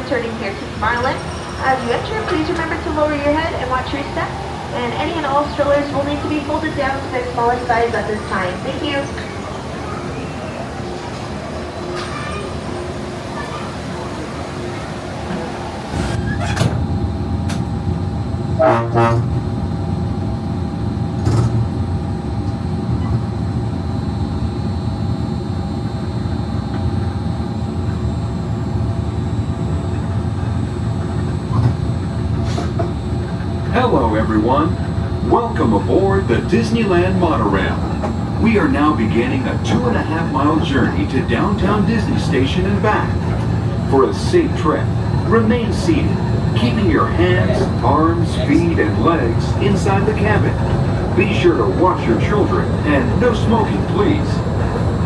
returning here to Tomorrowland. As you enter, please remember to lower your head and watch your step. And any and all strollers will need to be folded down to their smallest size at this time. Thank you. Hello everyone, welcome aboard the Disneyland Monorail. We are now beginning a 2.5-mile journey to downtown Disney Station and back. For a safe trip, remain seated, keeping your hands, arms, feet, and legs inside the cabin. Be sure to watch your children and no smoking, please.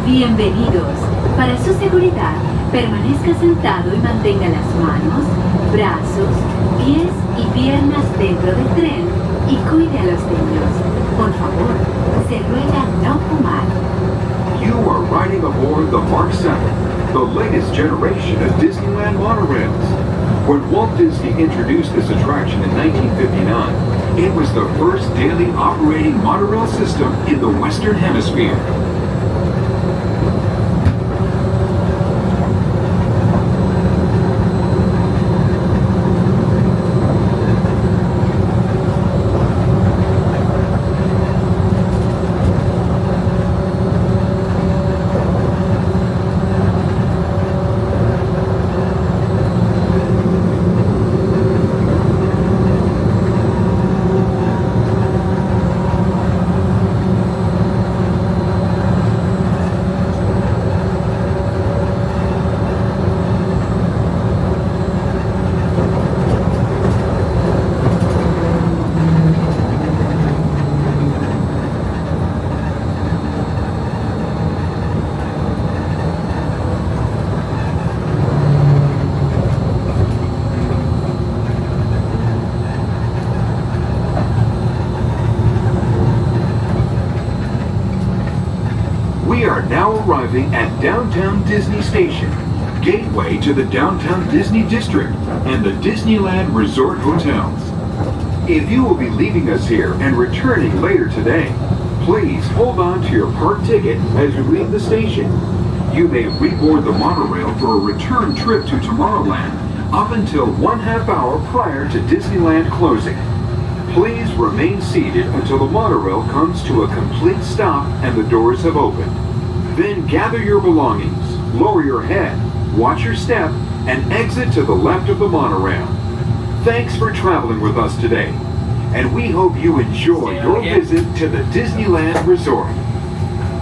Bienvenidos. Para su seguridad, permanezca sentado y mantenga las manos, brazos, pies y piernas dentro del tren y cuide a los niños. Por favor, se ruega no fumar. You are riding aboard the Mark 7, the latest generation of Disneyland monorails. When Walt Disney introduced this attraction in 1959, it was the first daily operating monorail system in the Western Hemisphere. We are now arriving at Downtown Disney Station, gateway to the Downtown Disney District and the Disneyland Resort Hotels. If you will be leaving us here and returning later today, please hold on to your park ticket as you leave the station. You may reboard the monorail for a return trip to Tomorrowland up until 1/2 hour prior to Disneyland closing. Please remain seated until the monorail comes to a complete stop and the doors have opened. Then gather your belongings, lower your head, watch your step, and exit to the left of the monorail. Thanks for traveling with us today, and we hope you enjoy your visit to the Disneyland Resort.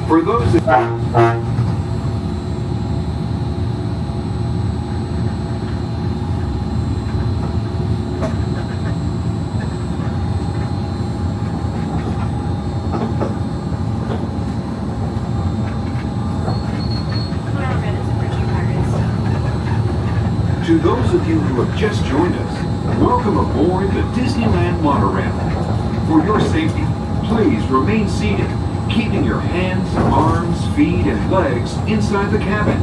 For those of To those of you who have just joined us, welcome aboard the Disneyland Monorail. For your safety, please remain seated, keeping your hands, arms, feet, and legs inside the cabin.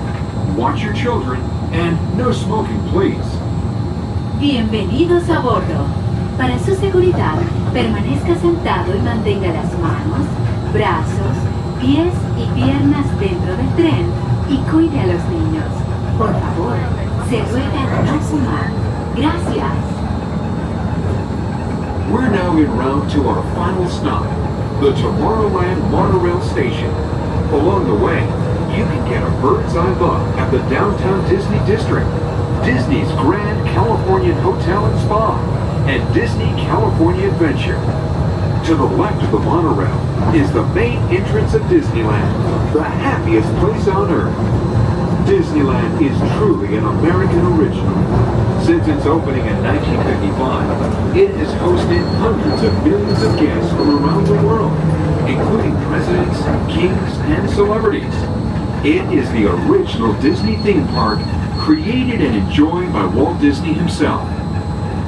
Watch your children, and no smoking, please. Bienvenidos a bordo. Para su seguridad, permanezca sentado y mantenga las manos, brazos, pies y piernas dentro del tren y cuide a los niños. Por favor, se ruega no fumar. Gracias. We're now en route to our final stop, the Tomorrowland Monorail Station. Along the way, you can get a bird's eye look at the Downtown Disney District, Disney's Grand Californian Hotel and Spa, and Disney California Adventure. To the left of the monorail is the main entrance of Disneyland, the happiest place on earth. Disneyland is truly an American original. Since its opening in 1955, it has hosted hundreds of millions of guests from around the world, including presidents, kings, and celebrities. It is the original Disney theme park, created and enjoyed by Walt Disney himself.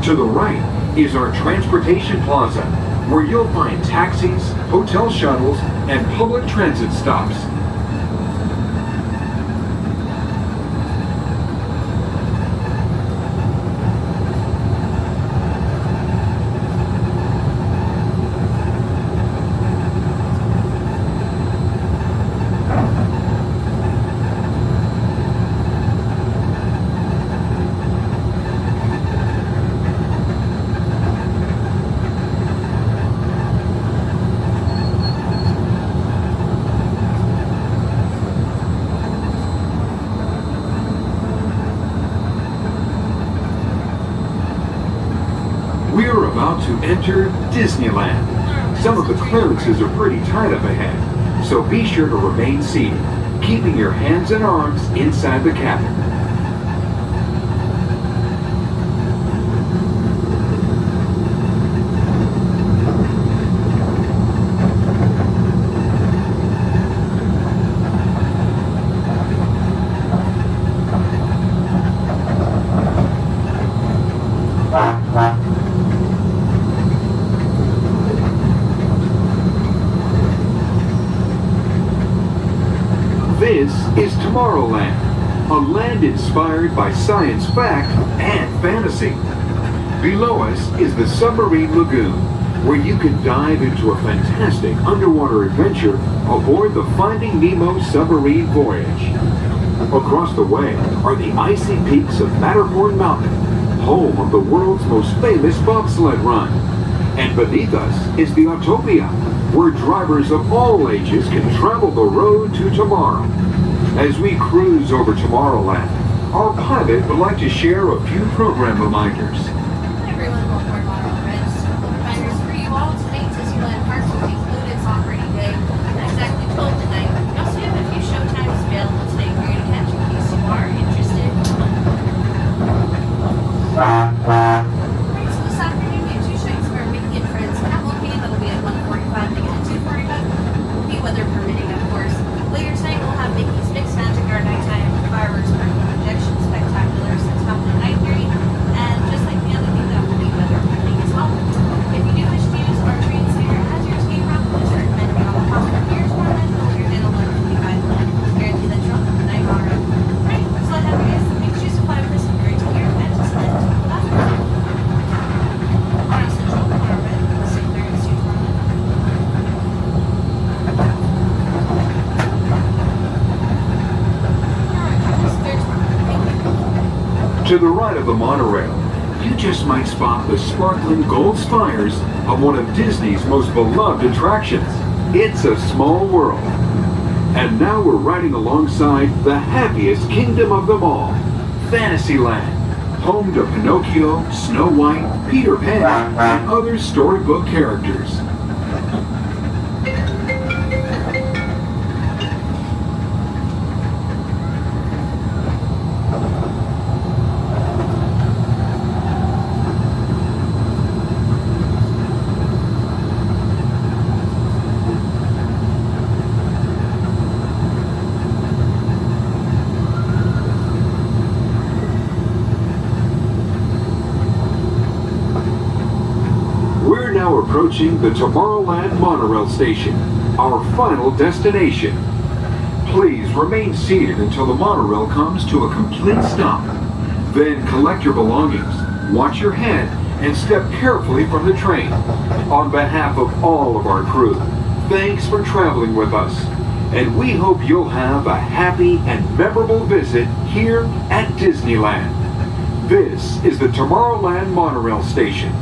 To the right is our transportation plaza, where you'll find taxis, hotel shuttles, and public transit stops. enter Disneyland. Some of the clearances are pretty tight up ahead, so be sure to remain seated, keeping your hands and arms inside the cabin. This is Tomorrowland, a land inspired by science fact and fantasy. Below us is the submarine lagoon, where you can dive into a fantastic underwater adventure aboard the Finding Nemo submarine voyage. Across the way are the icy peaks of Matterhorn Mountain, home of the world's most famous bobsled run. And beneath us is the Autopia, where drivers of all ages can travel the road to tomorrow. As we cruise over Tomorrowland, our pilot would like to share a few program reminders. Hi everyone, welcome to Monorail Ride. Just a couple reminders for you all. Tonight, Disneyland Park will conclude its operating day at exactly 12 midnight. We also have a few showtimes available today for you to catch in case you are interested. Right, so this afternoon we have two showings for Mickey and Friends Cavalcade that will be at 1:45 and at 2:45. Will be weather permitting, of course. Later tonight we'll have Mickey's Mixed Magic Art Nighttime Fireworks Projection Spectacular since happening at 9:30, and just like the other thing, that will be weather permitting as well. If you do wish to use our train center as your escape route, we just recommend you on the possible Piers Monorail or your in 1155 line. Guarantee that you're on the night monorail. Right, so I have you guys make choose a 5-person guarantee here at Disneyland. Monorail Central, Monorail Red, St. Clair's to Tomorrowland. To the right of the monorail, you just might spot the sparkling gold spires of one of Disney's most beloved attractions. It's a small world. And now we're riding alongside the happiest kingdom of them all, Fantasyland, home to Pinocchio, Snow White, Peter Pan, and other storybook characters. We're now approaching the Tomorrowland Monorail station, our final destination. Please remain seated until the monorail comes to a complete stop. Then collect your belongings, watch your head, and step carefully from the train. On behalf of all of our crew, thanks for traveling with us, and we hope you'll have a happy and memorable visit here at Disneyland. This is the Tomorrowland Monorail Station.